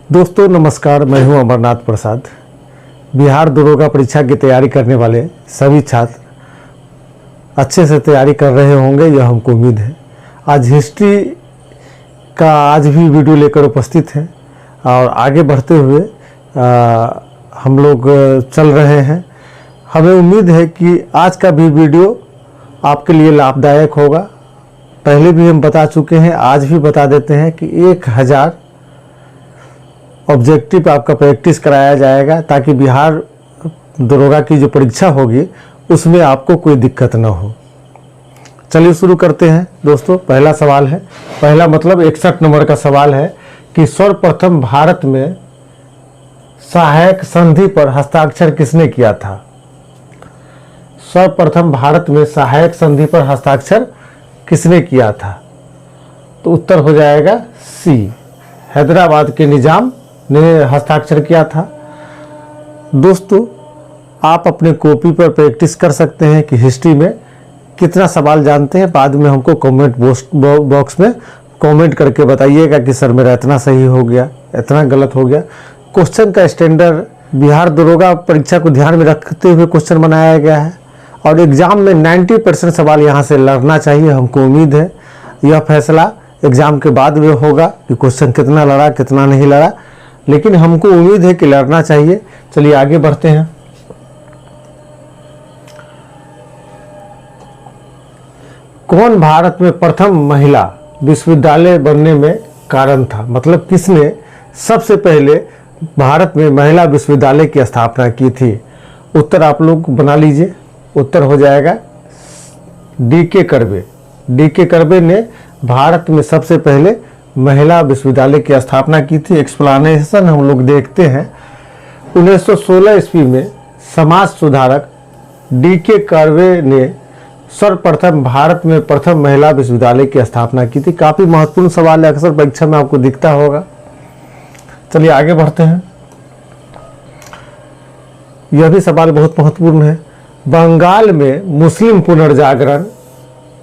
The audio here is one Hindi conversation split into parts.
दोस्तों नमस्कार, मैं हूं अमरनाथ प्रसाद। बिहार दरोगा परीक्षा की तैयारी करने वाले सभी छात्र अच्छे से तैयारी कर रहे होंगे, यह हमको उम्मीद है। आज हिस्ट्री का आज भी वीडियो लेकर उपस्थित हैं और आगे बढ़ते हुए हम लोग चल रहे हैं। हमें उम्मीद है कि आज का भी वीडियो आपके लिए लाभदायक होगा। पहले भी हम बता चुके हैं, आज भी बता देते हैं कि 1000 ऑब्जेक्टिव आपका प्रैक्टिस कराया जाएगा ताकि बिहार दरोगा की जो परीक्षा होगी उसमें आपको कोई दिक्कत ना हो। चलिए शुरू करते हैं दोस्तों। पहला सवाल है, पहला मतलब 61 नंबर का सवाल है कि सर्वप्रथम भारत में सहायक संधि पर हस्ताक्षर किसने किया था? सर्वप्रथम भारत में सहायक संधि पर हस्ताक्षर किसने किया था? तो उत्तर हो जाएगा सी, हैदराबाद के निजाम ने हस्ताक्षर किया था। दोस्तों आप अपने कॉपी पर प्रैक्टिस कर सकते हैं कि हिस्ट्री में कितना सवाल जानते हैं। बाद में हमको कमेंट बॉक्स में कमेंट करके बताइएगा कि सर मेरा इतना सही हो गया, इतना गलत हो गया। क्वेश्चन का स्टैंडर्ड बिहार दरोगा परीक्षा को ध्यान में रखते हुए क्वेश्चन बनाया गया है और एग्ज़ाम में 90% सवाल यहाँ से लड़ना चाहिए। हमको उम्मीद है यह फैसला एग्ज़ाम के बाद में होगा कि क्वेश्चन कितना लड़ा कितना नहीं लड़ा, लेकिन हमको उम्मीद है कि लड़ना चाहिए। चलिए आगे बढ़ते हैं। कौन भारत में प्रथम महिला विश्वविद्यालय बनने में कारण था? मतलब किसने सबसे पहले भारत में महिला विश्वविद्यालय की स्थापना की थी? उत्तर आप लोग बना लीजिए। उत्तर हो जाएगा डी.के. कर्वे। डी.के. कर्वे ने भारत में सबसे पहले महिला विश्वविद्यालय की स्थापना की थी। एक्सप्लेनेशन हम लोग देखते हैं। 1916 ईस्वी में समाज सुधारक डी.के. कर्वे ने सर्वप्रथम भारत में प्रथम महिला विश्वविद्यालय की स्थापना की थी। काफ़ी महत्वपूर्ण सवाल है, अक्सर परीक्षा में आपको दिखता होगा। चलिए आगे बढ़ते हैं। यह भी सवाल बहुत महत्वपूर्ण है। बंगाल में मुस्लिम पुनर्जागरण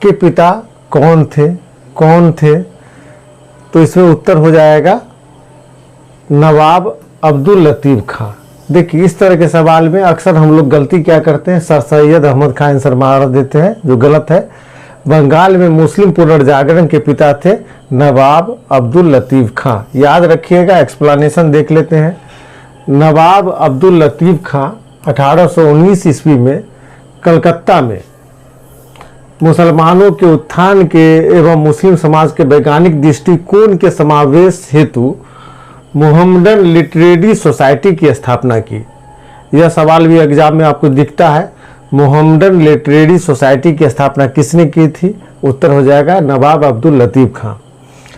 के पिता कौन थे? कौन थे? तो इसमें उत्तर हो जाएगा नवाब अब्दुल लतीफ़ खां। देखिए इस तरह के सवाल में अक्सर हम लोग गलती क्या करते हैं, सर सैयद अहमद खान आंसर मार देते हैं, जो गलत है। बंगाल में मुस्लिम पुनर्जागरण के पिता थे नवाब अब्दुल लतीफ़ खां। याद रखिएगा, एक्सप्लेनेशन देख लेते हैं। नवाब अब्दुल लतीफ़ खां 1819 ईस्वी में कलकत्ता में मुसलमानों के उत्थान के एवं मुस्लिम समाज के वैज्ञानिक दृष्टिकोण के समावेश हेतु मोहम्मडन लिटरेरी सोसाइटी की स्थापना की। यह सवाल भी एग्जाम में आपको दिखता है। मोहम्मडन लिटरेरी सोसाइटी की स्थापना किसने की थी? उत्तर हो जाएगा नवाब अब्दुल लतीफ़ खां।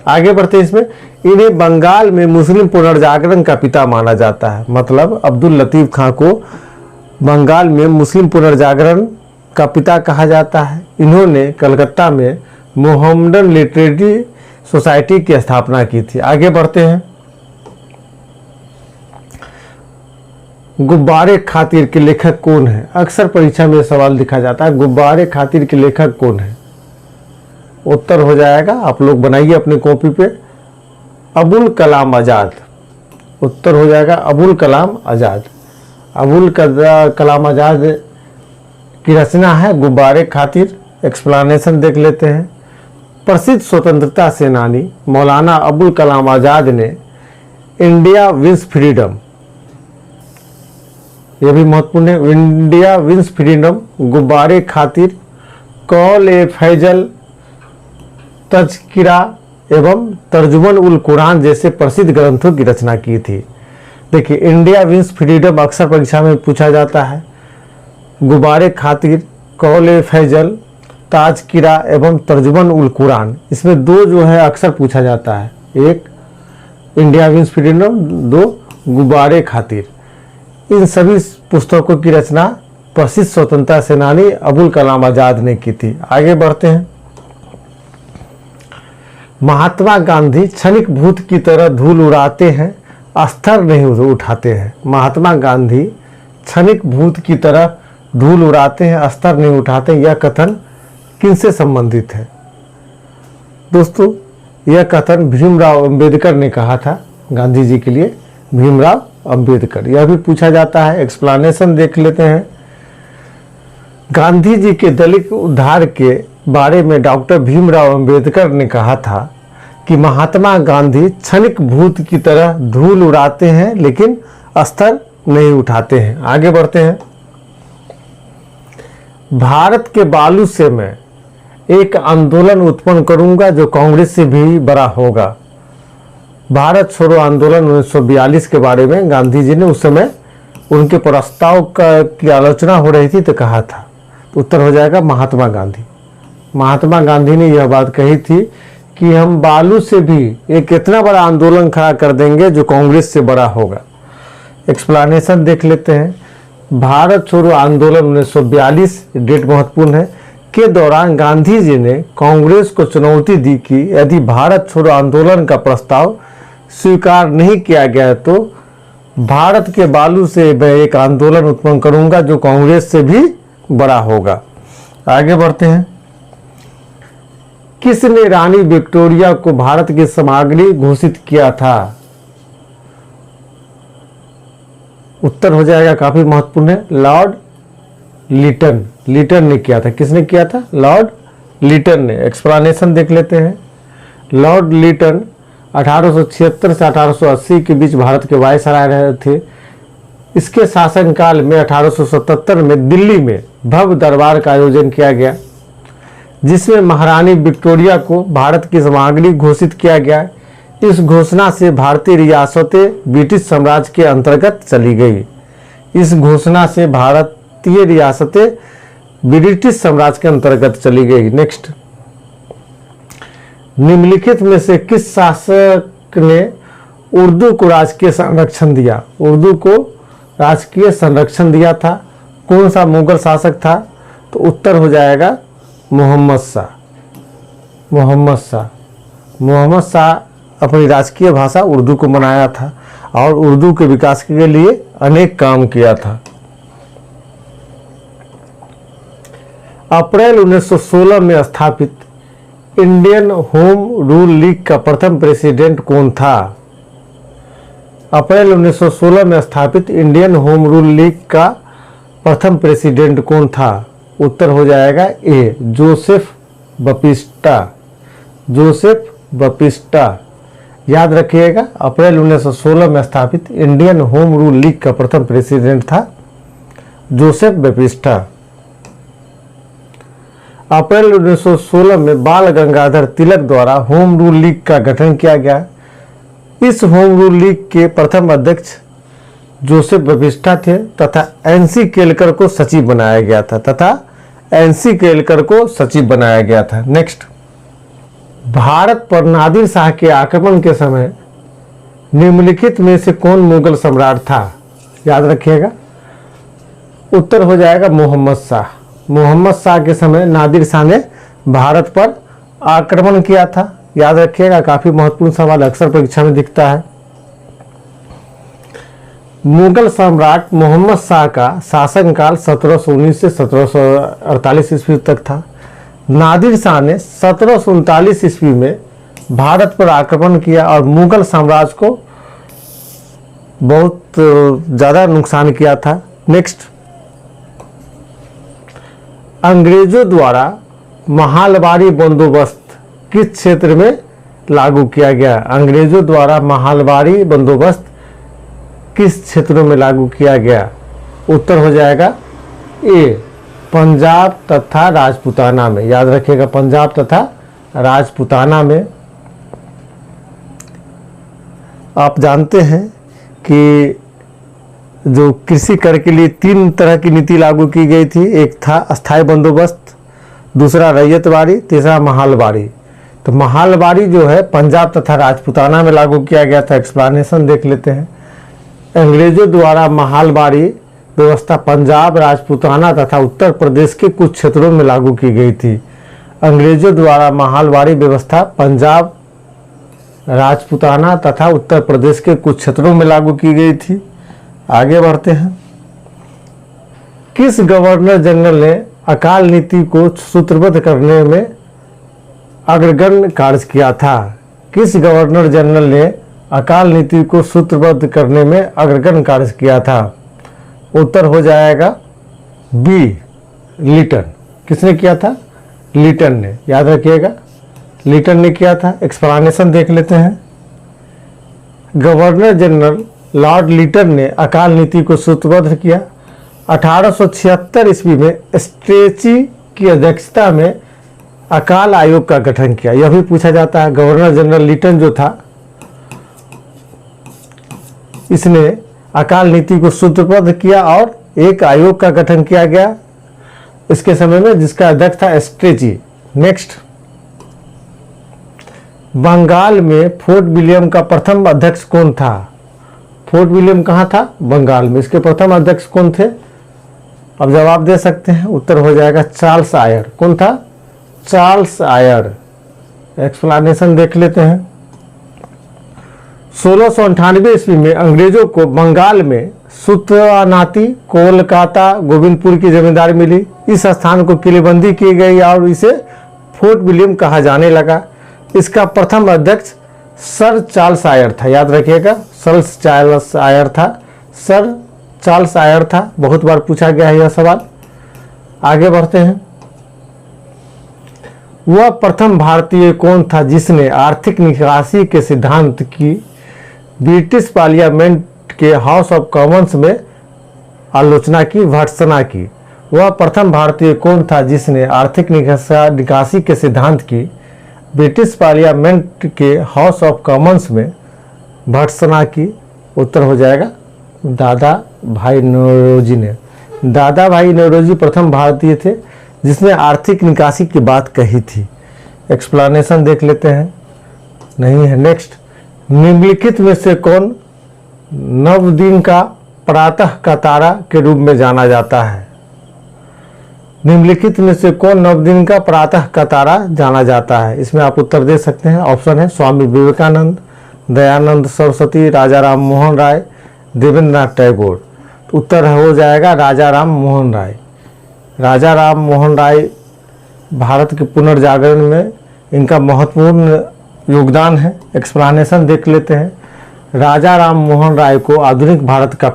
आगे बढ़ते इसमें, इन्हें बंगाल में मुस्लिम पुनर्जागरण का पिता माना जाता है। मतलब अब्दुल लतीफ़ खां को बंगाल में मुस्लिम पुनर्जागरण का पिता कहा जाता है। इन्होंने कलकत्ता में मोहम्मडन लिटरेरी सोसाइटी की स्थापना की थी। आगे बढ़ते हैं। गुब्बारे खातिर के लेखक कौन है? अक्सर परीक्षा में सवाल दिखा जाता है, गुब्बारे खातिर के लेखक कौन है? उत्तर हो जाएगा, आप लोग बनाइए अपने कॉपी पे, अबुल कलाम आज़ाद। उत्तर हो जाएगा अबुल कलाम आज़ाद। अबुल कलाम आज़ाद की रचना है गुब्बारे खातिर। एक्सप्लेनेशन देख लेते हैं। प्रसिद्ध स्वतंत्रता सेनानी मौलाना अबुल कलाम आज़ाद ने इंडिया विंस फ्रीडम, यह भी महत्वपूर्ण है, इंडिया विंस फ्रीडम, गुब्बारे खातिर, कौल ए फैजल, तज़किरा एवं तर्जुमन उल कुरान जैसे प्रसिद्ध ग्रंथों की रचना की थी। देखिए इंडिया विंस फ्रीडम अक्सर परीक्षा में पूछा जाता है। गुब्बारे खातिर, कौल ए फैजल, तज़किरा एवं तर्जुमन उल कुरान, इसमें दो जो है अक्सर पूछा जाता है। एक इंडिया विंस फ्रीडम, दो गुब्बारे खातिर। इन सभी पुस्तकों की रचना प्रसिद्ध स्वतंत्रता सेनानी अबुल कलाम आज़ाद ने की थी। आगे बढ़ते हैं। महात्मा गांधी क्षणिक भूत की तरह धूल उड़ाते हैं, अस्तर नहीं उठाते हैं। महात्मा गांधी क्षणिक भूत की तरह धूल उड़ाते हैं, अस्तर नहीं उठाते। यह कथन किनसे संबंधित है? दोस्तों यह कथन भीमराव अंबेडकर ने कहा था। गांधी जी के लिए भीमराव अंबेडकर। यह भी पूछा जाता है, एक्सप्लेनेशन देख लेते हैं। गांधी जी के दलित उद्धार के बारे में डॉक्टर भीमराव अंबेडकर ने कहा था कि महात्मा गांधी क्षणिक भूत की तरह धूल उड़ाते हैं लेकिन स्तर नहीं उठाते हैं। आगे बढ़ते हैं। भारत के बालू से मैं एक आंदोलन उत्पन्न करूंगा जो कांग्रेस से भी बड़ा होगा। भारत छोड़ो आंदोलन 1942 के बारे में गांधी जी ने उस समय उनके प्रस्ताव की आलोचना हो रही थी तो कहा था। तो उत्तर हो जाएगा महात्मा गांधी। महात्मा गांधी ने यह बात कही थी कि हम बालू से भी एक इतना बड़ा आंदोलन खड़ा कर देंगे जो कांग्रेस से बड़ा होगा। एक्सप्लेनेशन देख लेते हैं। भारत छोड़ो आंदोलन 1942 डेट महत्वपूर्ण है के दौरान गांधी जी ने कांग्रेस को चुनौती दी कि यदि भारत छोड़ो आंदोलन का प्रस्ताव स्वीकार नहीं किया गया तो भारत के बालू से मैं एक आंदोलन उत्पन्न करूंगा जो कांग्रेस से भी बड़ा होगा। आगे बढ़ते हैं। किसने रानी विक्टोरिया को भारत की सम्राज्ञी घोषित किया था? उत्तर हो जाएगा, काफी महत्वपूर्ण है, लॉर्ड लिटन। लिटन ने किया था। किसने किया था? लॉर्ड लिटन ने। एक्सप्लेनेशन देख लेते हैं। लॉर्ड लिटन 1876 से 1880 के बीच भारत के वायसराय रहे थे। इसके शासनकाल में 1877 में दिल्ली में भव्य दरबार का आयोजन किया गया जिसमें महारानी विक्टोरिया को भारत की सम्राज्ञी घोषित किया गया। इस घोषणा से भारतीय रियासतें ब्रिटिश साम्राज्य के अंतर्गत चली गई। इस घोषणा से भारतीय रियासतें ब्रिटिश साम्राज्य के अंतर्गत चली गई। नेक्स्ट, निम्नलिखित में से किस शासक ने उर्दू को राजकीय संरक्षण दिया? उर्दू को राजकीय संरक्षण दिया था। कौन सा मुगल शासक था? तो उत्तर हो जाएगा मोहम्मद शाह। मोहम्मद शाह। मोहम्मद शाह अपनी राजकीय भाषा उर्दू को बनाया था और उर्दू के विकास के लिए अनेक काम किया था। अप्रैल 1916 में स्थापित इंडियन होम रूल लीग का प्रथम प्रेसिडेंट कौन था? अप्रैल 1916 में स्थापित इंडियन होम रूल लीग का प्रथम प्रेसिडेंट कौन था? उत्तर हो जाएगा ए, जोसेफ बपिस्टा। जोसेफ बपिस्टा। याद रखिएगा, अप्रैल 1916 में स्थापित इंडियन होम रूल लीग का प्रथम प्रेसिडेंट था जोसेफ बपिस्टा। अप्रैल 1916 में बाल गंगाधर तिलक द्वारा होम रूल लीग का गठन किया गया। इस होम रूल लीग के प्रथम अध्यक्ष जोसेफ बपिस्टा थे तथा एनसी केलकर को सचिव बनाया गया था। नेक्स्ट, भारत पर नादिर शाह के आक्रमण के समय निम्नलिखित में से कौन मुगल सम्राट था? याद रखिएगा, उत्तर हो जाएगा मोहम्मद शाह। मोहम्मद शाह के समय नादिर शाह ने भारत पर आक्रमण किया था। याद रखिएगा, काफी महत्वपूर्ण सवाल अक्सर परीक्षा में दिखता है। मुगल सम्राट मोहम्मद शाह का शासनकाल 1719 से 1748 ईस्वी तक था। नादिर शाह ने 1739 ईस्वी में भारत पर आक्रमण किया और मुगल साम्राज्य को बहुत ज़्यादा नुकसान किया था। नेक्स्ट, अंग्रेजों द्वारा महालबारी बंदोबस्त किस क्षेत्र में लागू किया गया? अंग्रेजों द्वारा महालबारी बंदोबस्त किस क्षेत्रों में लागू किया गया? उत्तर हो जाएगा ए, पंजाब तथा राजपूताना में। याद रखिएगा, पंजाब तथा राजपूताना में। आप जानते हैं कि जो कृषि कर के लिए 3 तरह की नीति लागू की गई थी। एक था अस्थायी बंदोबस्त, दूसरा रैयतवारी, तीसरा महालबारी। तो महालबारी जो है पंजाब तथा राजपूताना में लागू किया गया था। एक्सप्लेनेशन देख लेते हैं। अंग्रेजों द्वारा महालबारी व्यवस्था पंजाब, राजपूताना तथा उत्तर प्रदेश के कुछ क्षेत्रों में लागू की गई थी। अंग्रेजों द्वारा महालबारी व्यवस्था पंजाब, राजपूताना तथा उत्तर प्रदेश के कुछ क्षेत्रों में लागू की गई थी। आगे बढ़ते हैं। किस गवर्नर जनरल ने अकाल नीति को सूत्रबद्ध करने में अग्रगण्य कार्य किया था? किस गवर्नर जनरल ने अकाल नीति को सूत्रबद्ध करने में अग्रगण्य कार्य किया था? उत्तर हो जाएगा बी, लिटन। किसने किया था? लिटन ने। याद रखिएगा, लिटन ने किया था। एक्सप्लेनेशन देख लेते हैं। गवर्नर जनरल लॉर्ड लिटन ने अकाल नीति को सूत्रबद्ध किया। 1876 ईस्वी में स्ट्रेची की अध्यक्षता में अकाल आयोग का गठन किया। यह भी पूछा जाता है। गवर्नर जनरल लिटन जो था, इसने अकाल नीति को सूत्रबद्ध किया और एक आयोग का गठन किया गया इसके समय में, जिसका अध्यक्ष था स्ट्रेची। नेक्स्ट, बंगाल में फोर्ट विलियम का प्रथम अध्यक्ष कौन था? फोर्ट विलियम कहाँ था? बंगाल में। इसके प्रथम अध्यक्ष कौन थे? अब जवाब दे सकते हैं। उत्तर हो जाएगा चार्ल्स आयर। कौन था? Charles Eyre. एक्सप्लेनेशन देख लेते हैं। 1698 ईस्वी में अंग्रेजों को बंगाल में सुत्रानाती, कोलकाता, गोविंदपुर की जमींदारी मिली। इस स्थान को किलेबंदी की गई और इसे फोर्ट विलियम कहा जाने लगा। इसका प्रथम अध्यक्ष सर चार्ल्स आयर था। याद रखिएगा, सर चार्ल्स आयर था। सर चार्ल्स आयर था। बहुत बार पूछा गया है यह सवाल। आगे बढ़ते हैं। वह प्रथम भारतीय कौन था जिसने आर्थिक निकासी के सिद्धांत की ब्रिटिश पार्लियामेंट के हाउस ऑफ कॉमन्स में आलोचना की, भर्त्सना की? वह प्रथम भारतीय कौन था जिसने आर्थिक निकासी के सिद्धांत की ब्रिटिश पार्लियामेंट के हाउस ऑफ कॉमन्स में भर्त्सना की? उत्तर हो जाएगा दादा भाई नौरोजी ने। दादा भाई नौरोजी प्रथम भारतीय थे जिसने आर्थिक निकासी की बात कही थी। एक्सप्लेनेशन देख लेते हैं। नहीं है। नेक्स्ट, निम्नलिखित में से कौन नवदिन का प्रातः का तारा के रूप में जाना जाता है? निम्नलिखित में से कौन नवदिन का प्रातः का तारा जाना जाता है? इसमें आप उत्तर दे सकते हैं। ऑप्शन है स्वामी विवेकानंद, दयानंद सरस्वती, राजा राम मोहन राय, देवेंद्रनाथ टैगोर। उत्तर हो जाएगा राजा राम मोहन राय। राजा राम मोहन राय भारत के पुनर्जागरण में इनका महत्वपूर्ण योगदान है। एक्सप्लेनेशन देख लेते हैं। राजा राम मोहन राय को आधुनिक भारत का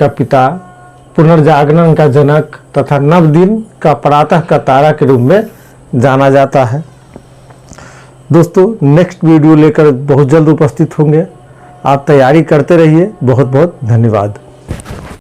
पिता, पुनर्जागरण का जनक तथा नवदिन का प्रातः का तारा के रूप में जाना जाता है। दोस्तों, नेक्स्ट वीडियो लेकर बहुत जल्द उपस्थित होंगे। आप तैयारी करते रहिए। बहुत बहुत धन्यवाद।